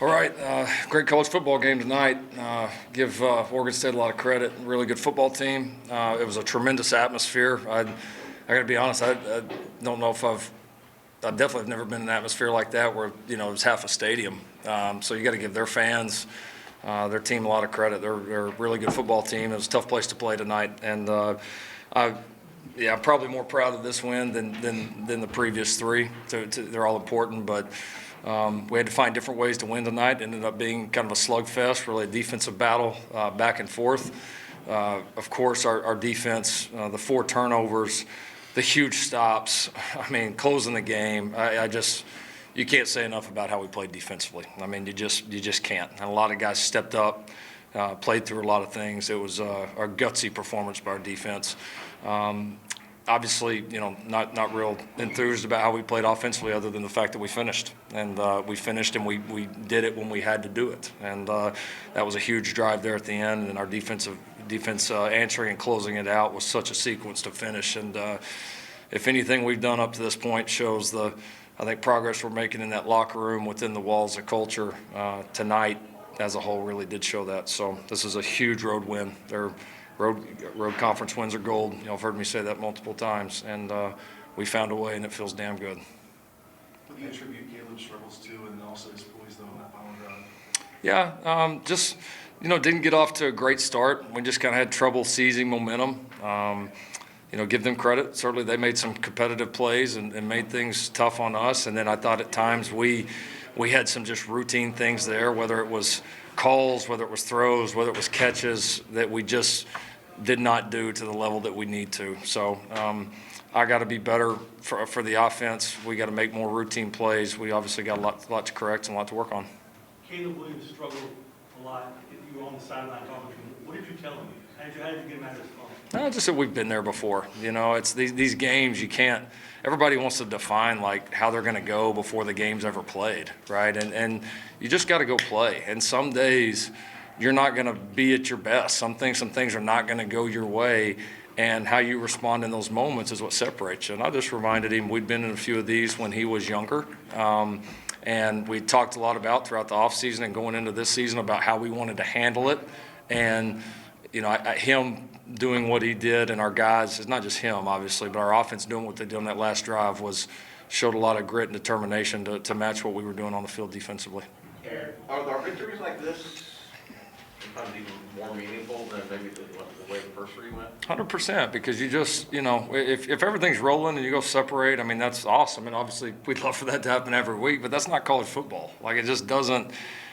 All right, great college football game tonight. Give Oregon State a lot of credit. Really good football team. It was a tremendous atmosphere. I got to be honest. I don't know if I definitely have never been in an atmosphere like that where it was half a stadium. So you got to give their fans, their team a lot of credit. They're a really good football team. It was a tough place to play tonight, and I'm probably more proud of this win than the previous three. They're all important, but. We had to find different ways to win tonight. It ended up being kind of a slugfest, really a defensive battle back and forth. Of course, our defense, the 4 turnovers, the huge stops, closing the game. You can't say enough about how we played defensively. You just can't. And a lot of guys stepped up, played through a lot of things. It was a gutsy performance by our defense. Obviously, not real enthused about how we played offensively other than the fact that we finished. And we finished and we did it when we had to do it. And that was a huge drive there at the end. And our defense answering and closing it out was such a sequence to finish. And if anything we've done up to this point shows I think progress we're making in that locker room within the walls of culture tonight as a whole really did show that. So this is a huge road win. Road conference wins are gold. I've heard me say that multiple times, and we found a way, and it feels damn good. What do you attribute Caleb's struggles to, and also his poise though on that final drive? Yeah, didn't get off to a great start. We just kind of had trouble seizing momentum. Give them credit. Certainly, they made some competitive plays and made things tough on us. And then I thought at times we had some just routine things there, whether it was calls, whether it was throws, whether it was catches that we just did not do to the level that we need to. So I got to be better for the offense. We got to make more routine plays. We obviously got a lot to correct and a lot to work on. Caleb Williams struggled a lot. You were on the sideline talking to him. What did you tell him? How did you get him out of his phone? Just that we've been there before. It's these games you can't. Everybody wants to define like how they're going to go before the game's ever played, right? And you just got to go play. And some days you're not going to be at your best. Some things are not going to go your way. And how you respond in those moments is what separates you. And I just reminded him we'd been in a few of these when he was younger. And we talked a lot about throughout the offseason and going into this season about how we wanted to handle it. And, him doing what he did and our guys, it's not just him, obviously, but our offense doing what they did on that last drive showed a lot of grit and determination to match what we were doing on the field defensively. Are victories like this sometimes even more meaningful than maybe the way the first three went? 100%, because you just, if everything's rolling and you go separate, that's awesome. And obviously we'd love for that to happen every week, but that's not college football. Like it just doesn't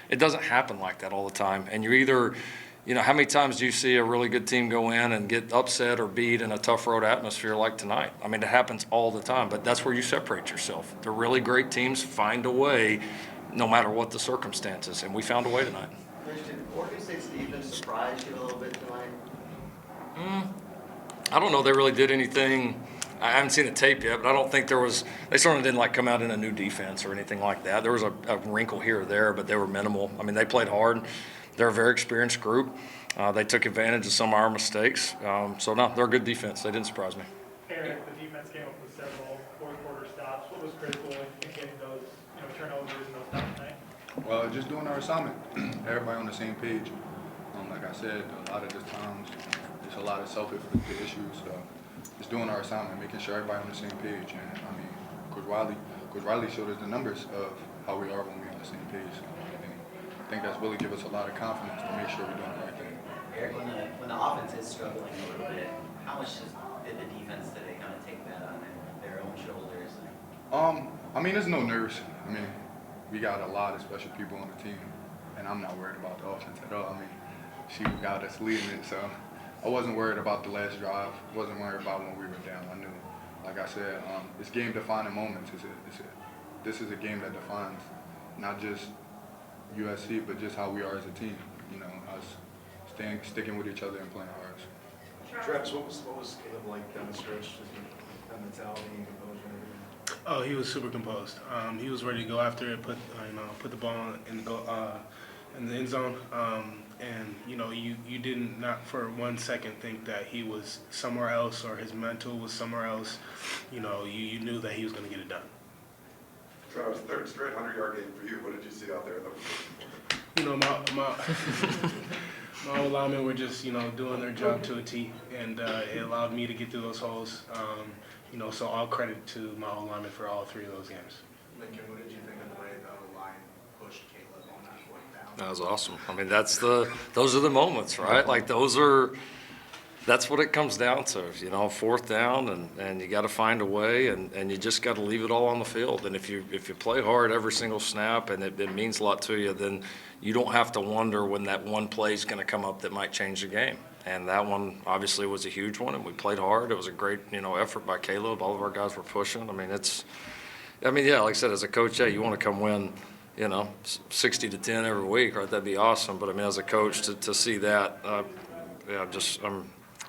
happen like that all the time. And you're either, how many times do you see a really good team go in and get upset or beat in a tough road atmosphere like tonight? It happens all the time, but that's where you separate yourself. The really great teams find a way no matter what the circumstances, and we found a way tonight. Christian, Oregon State's defense surprised you a little bit tonight? I don't know they really did anything. I haven't seen the tape yet, but I don't think they certainly didn't come out in a new defense or anything like that. There was a wrinkle here or there, but they were minimal. They played hard. They're a very experienced group. They took advantage of some of our mistakes. So, no, they're a good defense. They didn't surprise me. Eric, the defense came up with several fourth-quarter stops. What was critical in getting those turnovers and those stops tonight? Well, just doing our assignment. Everybody on the same page. Like I said, a lot of the times, there's a lot of self-inflicted issues. So just doing our assignment, making sure everybody on the same page. And, Coach Riley showed us the numbers of how we are when we're on the same page. So, I think that's really give us a lot of confidence to make sure we're doing the right thing. Eric, when the offense is struggling a little bit, how much did the defense today kind of take that on their own shoulders? There's no nerves. We got a lot of special people on the team, and I'm not worried about the offense at all. She got us leading it, so I wasn't worried about the last drive. Wasn't worried about when we were down. I knew, like I said, it's game-defining moments. This is a game that defines not just USC, but just how we are as a team. Us sticking with each other and playing hard. Travis, what was Caleb like down the stretch? That mentality and composure and everything? Oh, he was super composed. He was ready to go after it, put the ball in the end zone. You did not for 1 second think that he was somewhere else or his mental was somewhere else. You knew that he was going to get it done. Travis, third straight 100-yard game for you. What did you see out there that was you know, my old linemen were just, you know, doing their job to a T, and it allowed me to get through those holes. You know, so all credit to my old linemen for all 3 of those games. Lincoln, what did you think of the way the line pushed Caleb on that fourth down? That was awesome. I mean, those are the moments, right? Like that's what it comes down to, you know, fourth down, and you got to find a way, and you just got to leave it all on the field. And if you play hard every single snap, and it means a lot to you, then you don't have to wonder when that one play is going to come up that might change the game. And that one obviously was a huge one, and we played hard. It was a great, you know, effort by Caleb. All of our guys were pushing. I mean, yeah, like I said, as a coach, yeah, you want to come win, you know, 60-10 every week, right? That'd be awesome. But I mean, as a coach, to see that, yeah,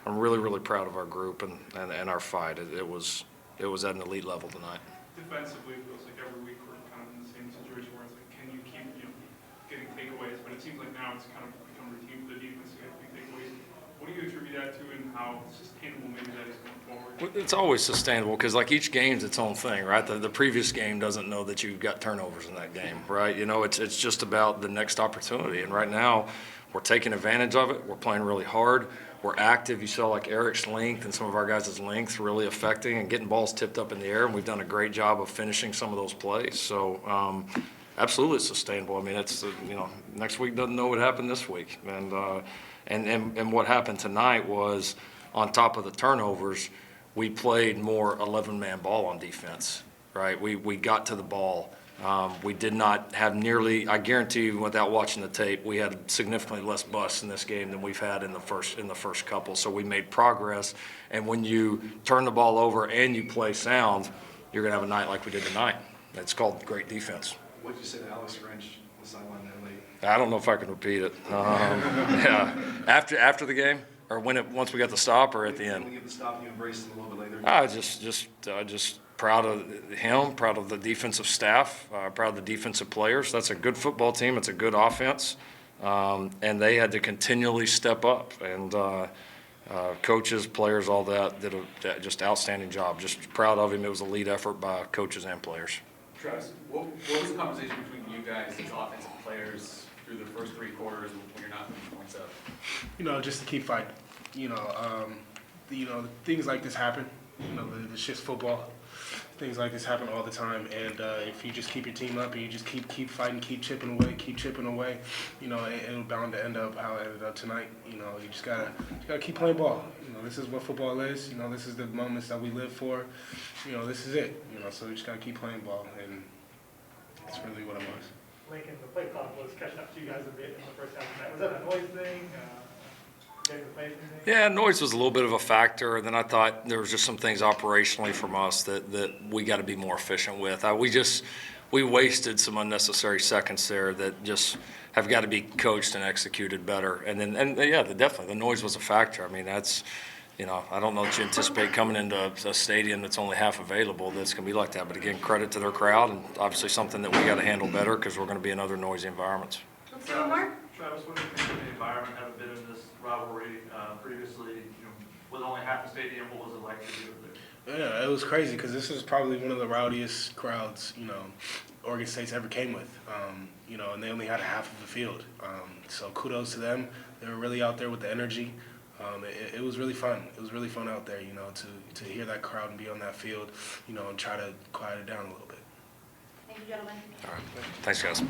I'm really, really proud of our group and our fight. It was at an elite level tonight. Defensively, it feels like every week we're kind of in the same situation where it's like, can you keep, you know, getting takeaways? But it seems like now it's kind of become routine for the defense to get big takeaways. What do you attribute that to, and how sustainable maybe that is going forward? It's always sustainable because, like, each game's its own thing, right? The previous game doesn't know that you've got turnovers in that game, right? You know, it's just about the next opportunity. And right now, we're taking advantage of it. We're playing really hard. We're active. You saw, like, Eric's length and some of our guys' length really affecting and getting balls tipped up in the air, and we've done a great job of finishing some of those plays. So, absolutely sustainable. I mean, it's, you know, next week doesn't know what happened this week. And what happened tonight was, on top of the turnovers, we played more 11-man ball on defense, right? We got to the ball. We did not have nearly, I guarantee you, without watching the tape, we had significantly less busts in this game than we've had in the first couple. So we made progress. And when you turn the ball over and you play sound, you're going to have a night like we did tonight. It's called great defense. What did you say to Alex Grinch on the sideline that late? I don't know if I can repeat it. Yeah, after the game, or once we got the stop, or at the end. When you get the stop, you embraced it a little bit later. I just proud of him, proud of the defensive staff, proud of the defensive players. That's a good football team. It's a good offense, and they had to continually step up. And coaches, players, all that did a just outstanding job. Just proud of him. It was a lead effort by coaches and players. Travis, what was the conversation between you guys as offensive players through the first 3 quarters when you're not putting points up? You know, just to keep fighting. You know, things like this happen. You know, it's just football. Things like this happen all the time, and if you just keep your team up and you just keep fighting, keep chipping away, you know, it'll bound to end up how it ended up tonight. You know, you just gotta keep playing ball. You know, this is what football is. You know, this is the moments that we live for. You know, this is it. You know, so we just gotta keep playing ball, and that's really what it was. Lincoln, the play clock was catching up to you guys a bit in the first half of the night. Was that a noise thing? Getting the plays and things? Yeah, noise was a little bit of a factor, and then I thought there was just some things operationally from us that we got to be more efficient with. We wasted some unnecessary seconds there that just have got to be coached and executed better. And yeah, definitely the noise was a factor. I mean, that's, you know, I don't know that you anticipate coming into a stadium that's only half available that's going to be like that. But again, credit to their crowd, and obviously something that we got to handle better because we're going to be in other noisy environments. Let's go, Mark. Travis, what do you think of the environment, having been in this rivalry previously, you know, with only half the stadium? What was it like to be over there? Yeah, it was crazy because this is probably one of the rowdiest crowds, you know, Oregon State's ever came with. You know, and they only had half of the field. So kudos to them. They were really out there with the energy. It was really fun. It was really fun out there, you know, to hear that crowd and be on that field, you know, and try to quiet it down a little bit. Thank you, gentlemen. All right. Thanks, guys.